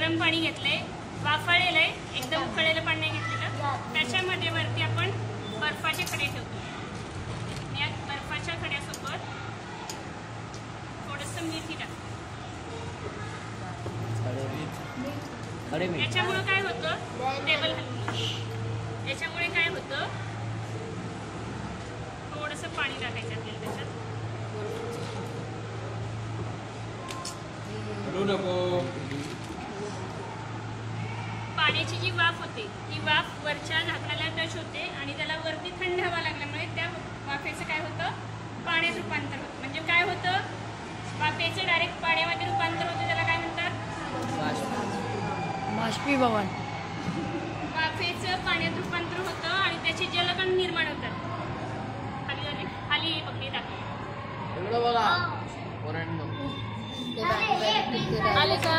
गरम पाणी घेतलंय, वाफाळलेलं आहे, एकदम उकळलेलं पाणी नाही घेतलेलं. त्याच्यामध्ये वरती आपण बर्फाचे खडे ठेवतो. या बर्फाच्या खड्यासोबत थोडंसं मीठ टाकतो. याच्यामुळे काय होतं, टेबल हलवून याच्यामुळे काय होतं, थोडंसं पाणी टाकायचं आपल्याला त्याच्यात. पाण्याची जी वाफ होते ती वाफ वरच्या झाकणाला टच होते आणि त्याला वरती थंड हवा लागल्यामुळे त्या वाफेचं काय होतं, पाण्यात रूपांतर होतं. म्हणजे काय होतं, वाफेचं डायरेक्ट पाण्यामध्ये रूपांतर होतं. त्याला काय म्हणतात, बाष्पीभवन. वाफेचं पाण्यात रूपांतर होतं आणि त्याचे जलकण निर्माण होतात. खाली पकडी टाकली आले का,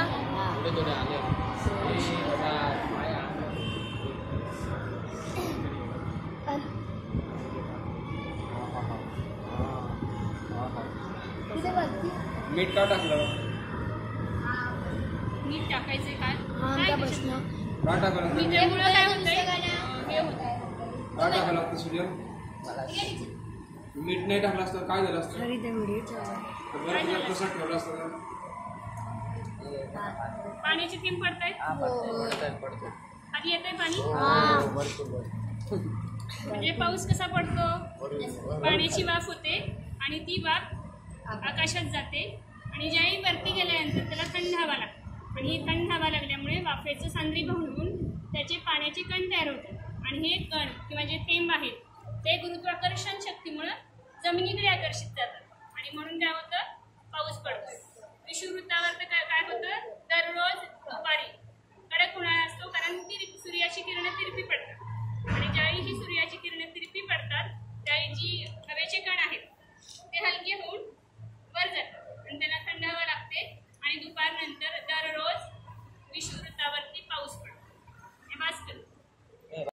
मीठ का टाकलं, मीठ टाकायचंय का, का टाकलं, मीठामुळे काय होतंय, हे होतं. का टाकायला लागतं सूर्य, मीठ नाही टाकलं असतं काय झालं असतं, बरं कसं ठेवलं असतं, पाण्याची थेंब पडतायत, आधी येतंय पाणी. म्हणजे पाऊस कसा पडतो, पाण्याची वाफ होते आणि ती वाफ आकाशात जाते आणि ज्याही वरती गेल्यानंतर त्याला थंड हवा लागते आणि ही थंड हवा लागल्यामुळे वाफेचं सांद्रीभवन होऊन त्याचे पाण्याचे कण तयार होतात आणि हे कण किंवा जे थेंब आहेत ते गुरुत्वाकर्षण शक्तीमुळे जमिनीकडे आकर्षित जातात आणि म्हणून काय होतं, पाऊस पडतो. विषुववृत्तावर तर काय होतं, दररोज